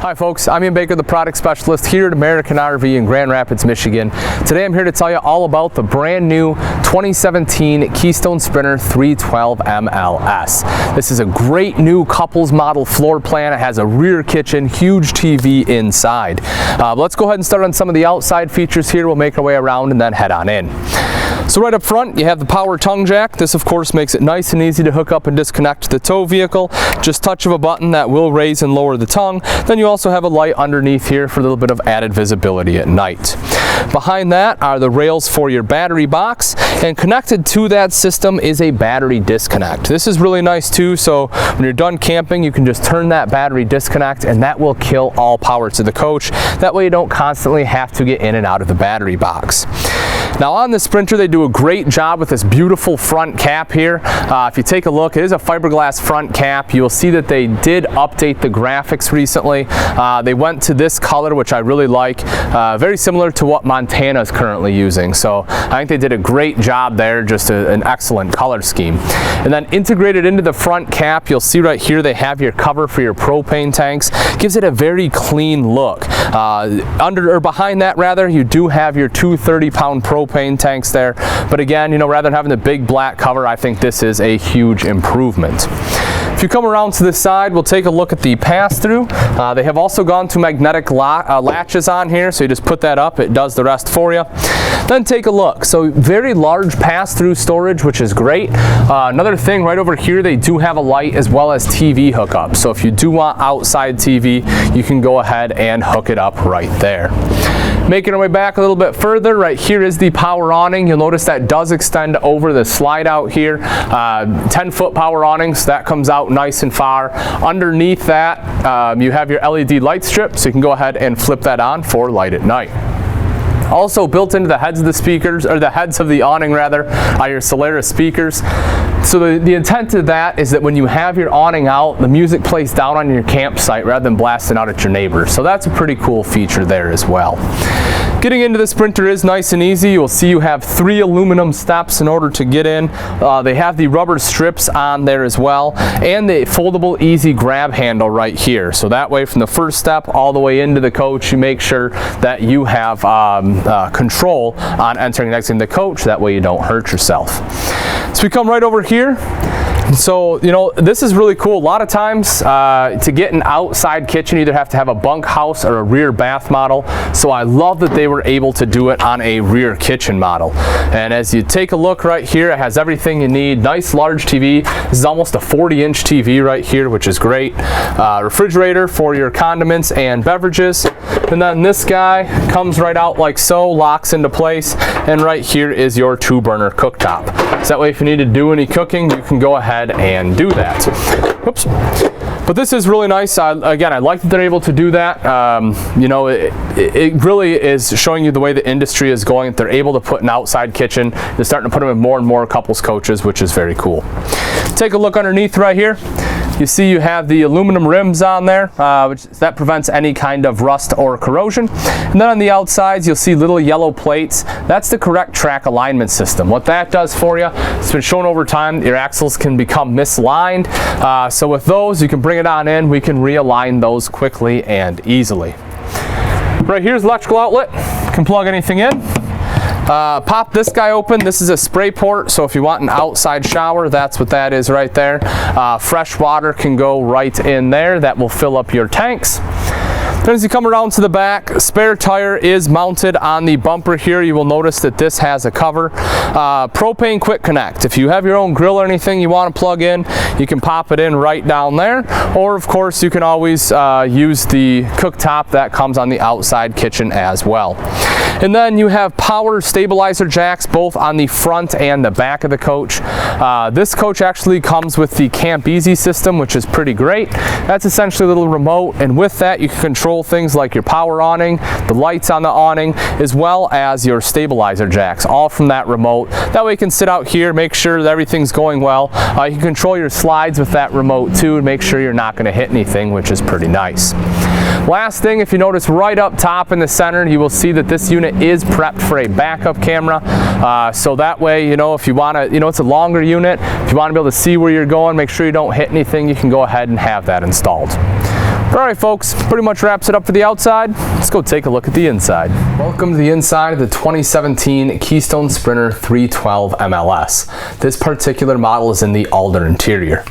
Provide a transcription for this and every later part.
Hi folks, I'm Ian Baker, the product specialist here at American RV in Grand Rapids, Michigan. Today I'm here to tell you all about the brand new 2017 Keystone Sprinter 312 MLS. This is a great new couples model floor plan. It has a rear kitchen, huge TV inside. Let's go ahead and start on some of the outside features here. We'll make our way around and then head on in. So right up front, you have the power tongue jack. This of course makes it nice and easy to hook up and disconnect the tow vehicle. Just touch of a button that will raise and lower the tongue. Then you also have a light underneath here for a little bit of added visibility at night. Behind that are the rails for your battery box, and connected to that system is a battery disconnect. This is really nice too, so when you're done camping you can just turn that battery disconnect and that will kill all power to the coach. That way you don't constantly have to get in and out of the battery box. Now on the Sprinter they do a great job with this beautiful front cap here. If you take a look, it is a fiberglass front cap. You'll see that they did update the graphics recently. They went to this color, which I really like, very similar to what Montana is currently using. So I think they did a great job there, just an excellent color scheme. And then integrated into the front cap, you'll see right here they have your cover for your propane tanks. Gives it a very clean look. Behind that rather, you do have your two 30-pound propane tanks there. But again, you know, rather than having the big black cover, I think this is a huge improvement. If you come around to this side, we'll take a look at the pass-through. They have also gone to magnetic latches on here, so you just put that up, it does the rest for you. Then take a look. So very large pass-through storage, which is great. Another thing, right over here, they do have a light as well as TV hookup. So if you do want outside TV, you can go ahead and hook it up right there. Making our way back a little bit further, right here is the power awning. You'll notice that does extend over the slide out here. 10-foot power awnings, that comes out nice and far. Underneath that, you have your LED light strip, so you can go ahead and flip that on for light at night. Also built into the heads of the speakers, or the heads of the awning rather, are your Solaris speakers. So the intent of that is that when you have your awning out, the music plays down on your campsite rather than blasting out at your neighbors. So that's a pretty cool feature there as well. Getting into the Sprinter is nice and easy. You'll see you have 3 aluminum steps in order to get in. They have the rubber strips on there as well, and the foldable easy grab handle right here. So that way from the first step all the way into the coach, you make sure that you have control on entering next in the coach. That way you don't hurt yourself. So we come right over here. So, you know, this is really cool. A lot of times to get an outside kitchen, you either have to have a bunkhouse or a rear bath model. So I love that they were able to do it on a rear kitchen model. And as you take a look right here, it has everything you need. Nice large TV. This is almost a 40-inch TV right here, which is great. Refrigerator for your condiments and beverages. And then this guy comes right out like so, locks into place. And right here is your 2-burner cooktop. So that way if you need to do any cooking, you can go ahead and do that. Whoops. But this is really nice. Again, I like that they're able to do that. You know, it really is showing you the way the industry is going. They're able to put an outside kitchen. They're starting to put them in more and more couples coaches, which is very cool. Take a look underneath right here. You see you have the aluminum rims on there, that prevents any kind of rust or corrosion. And then on the outsides, you'll see little yellow plates. That's the correct track alignment system. What that does for you, it's been shown over time, your axles can become misaligned. So with those, you can bring it on in. We can realign those quickly and easily. Right here's the electrical outlet. You can plug anything in. Pop this guy open. This is a spray port, so if you want an outside shower, that's what that is right there. Fresh water can go right in there. That will fill up your tanks. Then as you come around to the back, spare tire is mounted on the bumper here. You will notice that this has a cover. Propane quick connect. If you have your own grill or anything you want to plug in, you can pop it in right down there. Or of course you can always use the cooktop that comes on the outside kitchen as well. And then you have power stabilizer jacks both on the front and the back of the coach. This coach actually comes with the Camp Easy system, which is pretty great. That's essentially a little remote, and with that you can control things like your power awning, the lights on the awning, as well as your stabilizer jacks, all from that remote. That way you can sit out here, make sure that everything's going well. You can control your slides with that remote too, and make sure you're not going to hit anything, which is pretty nice. Last thing, if you notice right up top in the center, you will see that this unit is prepped for a backup camera. So that way, you know, if you want to, you know, it's a longer unit. If you want to be able to see where you're going, make sure you don't hit anything, you can go ahead and have that installed. Alright folks, pretty much wraps it up for the outside. Let's go take a look at the inside. Welcome to the inside of the 2017 Keystone Sprinter 312 MLS. This particular model is in the Alder interior.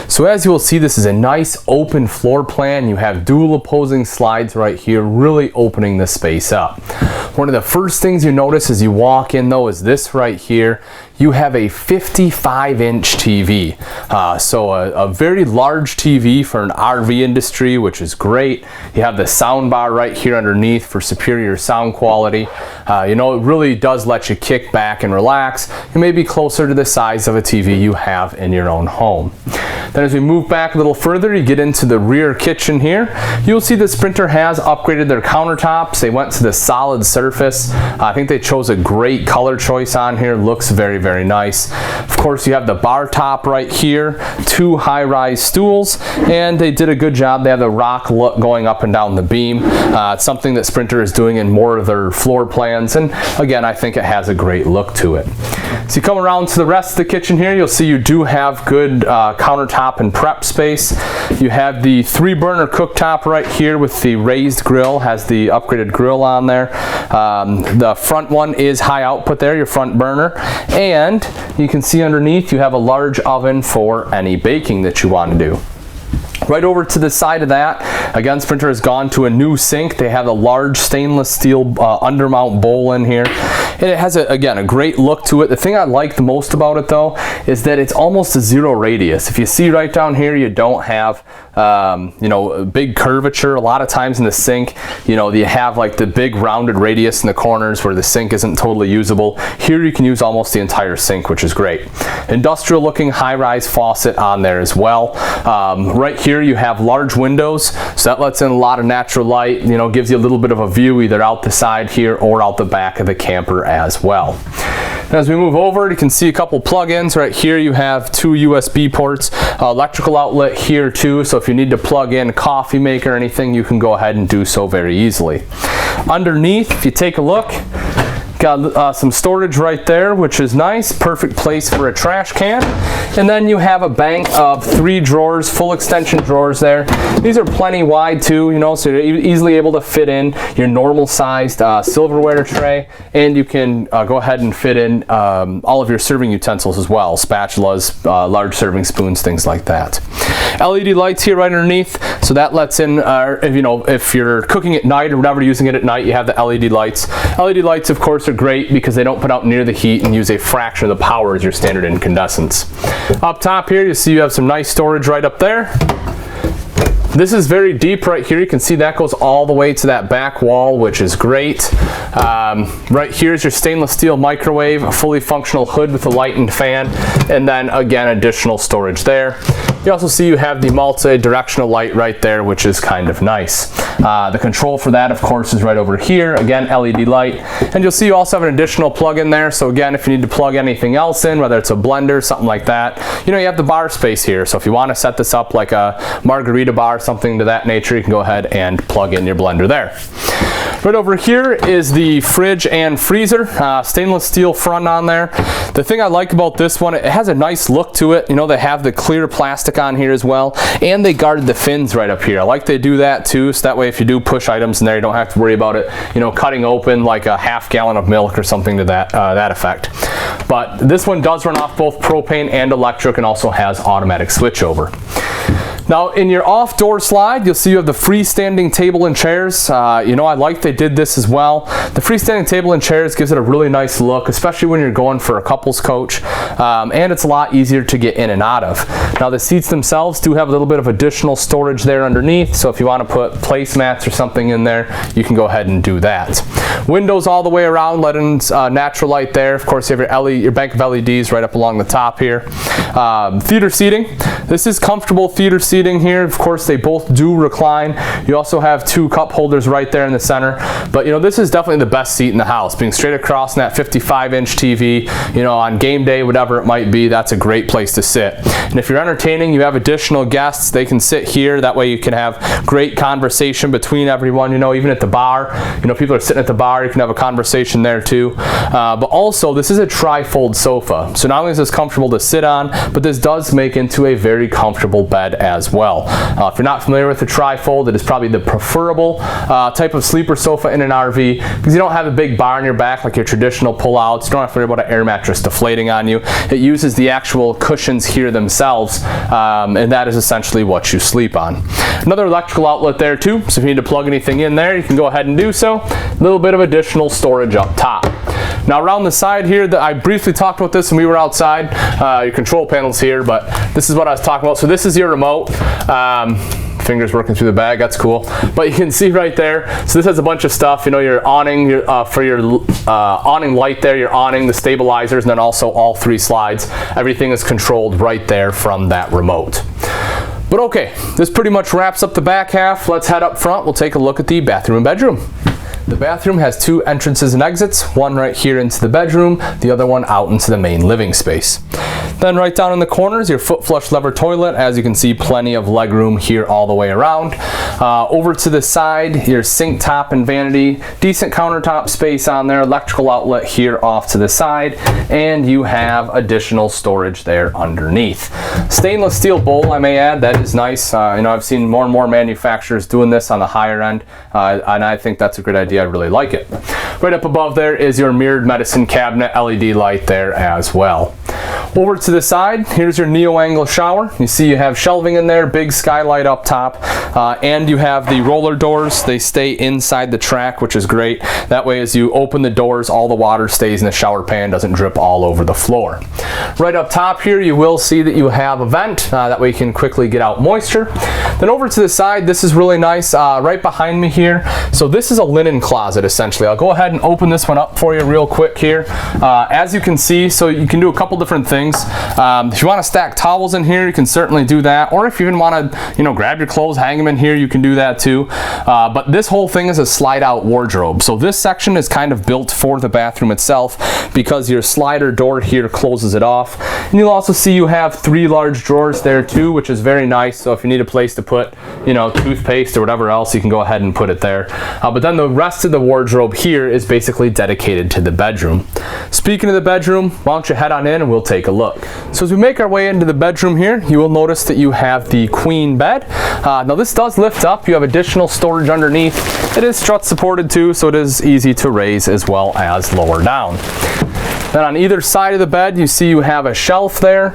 So as you will see, this is a nice open floor plan. You have dual opposing slides right here, really opening the space up. One of the first things you notice as you walk in though is this right here. You have a 55-inch TV. So a very large TV for an RV industry, which is great. You have the sound bar right here underneath for superior sound quality. You know, it really does let you kick back and relax. It may be closer to the size of a TV you have in your own home. Then as we move back a little further, you get into the rear kitchen here. You'll see the Sprinter has upgraded their countertops. They went to the solid surface. I think they chose a great color choice on here. Looks very, very nice. Of course, you have the bar top right here, two high-rise stools, and they did a good job. They have the rock look going up and down the beam. It's something that Sprinter is doing in more of their floor plans, and again, I think it has a great look to it. So you come around to the rest of the kitchen here, you'll see you do have good countertop and prep space. You have the 3-burner cooktop right here with the raised grill, has the upgraded grill on there. The front one is high output there, your front burner, and you can see underneath you have a large oven for any baking that you want to do. Right over to the side of that, again, Sprinter has gone to a new sink. They have a large stainless steel undermount bowl in here. And it has, again, a great look to it. The thing I like the most about it, though, is that it's almost a zero radius. If you see right down here, you don't have, you know, a big curvature. A lot of times in the sink, you know, you have like the big rounded radius in the corners where the sink isn't totally usable. Here you can use almost the entire sink, which is great. Industrial looking high-rise faucet on there as well. Right here you have large windows, so that lets in a lot of natural light, you know, gives you a little bit of a view either out the side here or out the back of the camper as well. And as we move over, you can see a couple plug-ins. Right here you have 2 USB ports, electrical outlet here too, so if you need to plug in a coffee maker or anything, you can go ahead and do so very easily. Underneath, if you take a look, got some storage right there, which is nice. Perfect place for a trash can. And then you have a bank of 3 drawers, full extension drawers there. These are plenty wide too, you know, so you're easily able to fit in your normal sized silverware tray, and you can go ahead and fit in all of your serving utensils as well, spatulas, large serving spoons, things like that. LED lights here right underneath, so that lets in, if, you know, if you're cooking at night or whatever, using it at night, you have the LED lights. LED lights, of course, are great because they don't put out near the heat and use a fraction of the power as your standard incandescents. Up top here, you see you have some nice storage right up there. This is very deep right here. You can see that goes all the way to that back wall, which is great. Right here is your stainless steel microwave, a fully functional hood with a light and fan, and then again additional storage there. You also see you have the multi-directional light right there, which is kind of nice. The control for that, of course, is right over here. Again, LED light. And you'll see you also have an additional plug in there. So again, if you need to plug anything else in, whether it's a blender, something like that, you know, you have the bar space here. So if you want to set this up like a margarita bar, something to that nature, you can go ahead and plug in your blender there. Right over here is the fridge and freezer, stainless steel front on there. The thing I like about this one, it has a nice look to it. You know, they have the clear plastic on here as well, and they guarded the fins right up here. I like they do that too, so that way if you do push items in there, you don't have to worry about it, you know, cutting open like a half gallon of milk or something to that effect. But this one does run off both propane and electric, and also has automatic switchover. Now in your off door slide, you'll see you have the freestanding table and chairs. You know, I like they did this as well. The freestanding table and chairs gives it a really nice look, especially when you're going for a couples coach, and it's a lot easier to get in and out of. Now the seats themselves do have a little bit of additional storage there underneath, so if you want to put placemats or something in there, you can go ahead and do that. Windows all the way around, let in natural light there. Of course, you have your bank of LEDs right up along the top here. Theater seating. This is comfortable theater seating here. Of course, they both do recline. You also have 2 cup holders right there in the center. But you know, this is definitely the best seat in the house. Being straight across in that 55-inch TV, you know, on game day, whatever it might be, that's a great place to sit. And if you're entertaining, you have additional guests, they can sit here. That way you can have great conversation between everyone. You know, even at the bar, you know, people are sitting at the bar, you can have a conversation there too. But also, this is a tri-fold sofa. So not only is this comfortable to sit on, but this does make into a very very comfortable bed as well. If you're not familiar with the tri-fold, it is probably the preferable type of sleeper sofa in an RV because you don't have a big bar on your back like your traditional pull-outs. You don't have to worry about an air mattress deflating on you. It uses the actual cushions here themselves, and that is essentially what you sleep on. Another electrical outlet there too, so if you need to plug anything in there, you can go ahead and do so. A little bit of additional storage up top. Now around the side here, I briefly talked about this when we were outside, your control panels here, but this is what I was talking about. So this is your remote. Fingers working through the bag, that's cool. But you can see right there, so this has a bunch of stuff, you know, your awning, for your awning light there, your awning, the stabilizers, and then also all 3 slides. Everything is controlled right there from that remote. But okay, this pretty much wraps up the back half. Let's head up front. We'll take a look at the bathroom and bedroom. The bathroom has 2 entrances and exits, one right here into the bedroom, the other one out into the main living space. Then right down in the corners, your foot flush lever toilet. As you can see, plenty of leg room here all the way around. Over to the side, your sink top and vanity, decent countertop space on there, electrical outlet here off to the side, and you have additional storage there underneath. Stainless steel bowl, I may add, that is nice. You know, I've seen more and more manufacturers doing this on the higher end, and I think that's a great idea. I really like it. Right up above there is your mirrored medicine cabinet LED light there as well. Over to the side, here's your neo-angle shower. You see you have shelving in there, big skylight up top, and you have the roller doors. They stay inside the track, which is great. That way as you open the doors, all the water stays in the shower pan, doesn't drip all over the floor. Right up top here, you will see that you have a vent. That way you can quickly get out moisture. Then over to the side, this is really nice. Right behind me here, so this is a linen closet essentially. I'll go ahead and open this one up for you real quick here. As you can see, so you can do a couple different things. If you want to stack towels in here, you can certainly do that, or if you even want to, you know, grab your clothes, hang them in here, you can do that too. But this whole thing is a slide out wardrobe, so this section is kind of built for the bathroom itself because your slider door here closes it off. And you'll also see you have 3 large drawers there too, which is very nice. So if you need a place to put, you know, toothpaste or whatever else, you can go ahead and put it there. But then the rest of the wardrobe here is basically dedicated to the bedroom. Speaking of the bedroom, why don't you head on in and we'll take a look. So as we make our way into the bedroom here, you will notice that you have the queen bed. Now this does lift up. You have additional storage underneath. It is strut supported too, so it is easy to raise as well as lower down. Then on either side of the bed, you see you have a shelf there.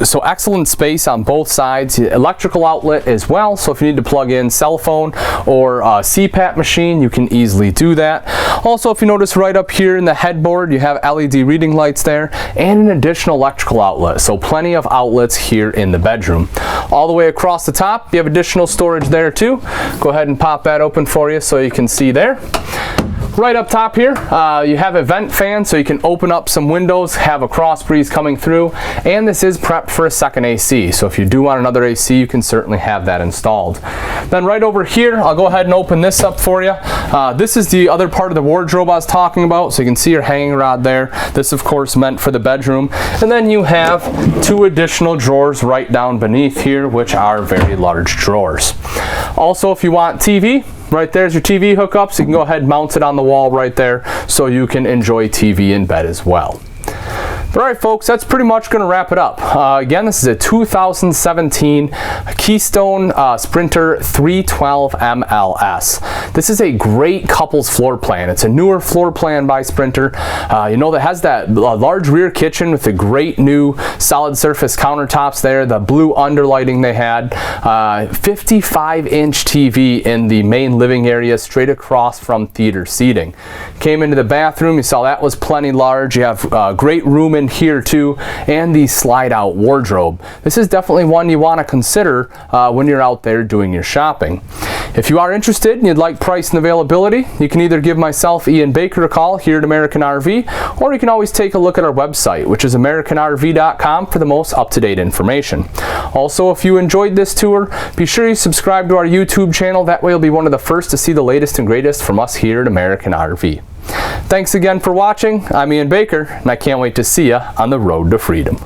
So excellent space on both sides. Electrical outlet as well, so if you need to plug in cell phone or a CPAP machine, you can easily do that. Also, if you notice right up here in the headboard, you have LED reading lights there and an additional electrical outlet. So plenty of outlets here in the bedroom. All the way across the top, you have additional storage there too. Go ahead and pop that open for you so you can see there. Right up top here, you have a vent fan, so you can open up some windows, have a cross breeze coming through, and this is prepped for a second AC. So if you do want another AC, you can certainly have that installed. Then right over here, I'll go ahead and open this up for you. This is the other part of the wardrobe I was talking about, so you can see your hanging rod there. This, of course, meant for the bedroom. And then you have 2 additional drawers right down beneath here, which are very large drawers. Also, if you want TV, right there's your TV hookup, so you can go ahead and mount it on the wall right there so you can enjoy TV in bed as well. But all right, folks, that's pretty much going to wrap it up. Again, this is a 2017 Keystone Sprinter 312 MLS. This is a great couples floor plan. It's a newer floor plan by Sprinter. You know, that has that large rear kitchen with the great new solid surface countertops there, the blue underlighting they had, 55-inch TV in the main living area straight across from theater seating. Came into the bathroom, you saw that was plenty large. You have great room in here too, and the slide out wardrobe. This is definitely one you want to consider when you're out there doing your shopping. If you are interested and you'd like price and availability, you can either give myself, Ian Baker, a call here at American RV, or you can always take a look at our website, which is americanrv.com, for the most up-to-date information. Also, if you enjoyed this tour, be sure you subscribe to our YouTube channel. That way you'll be one of the first to see the latest and greatest from us here at American RV. Thanks again for watching. I'm Ian Baker, and I can't wait to see you on the road to freedom.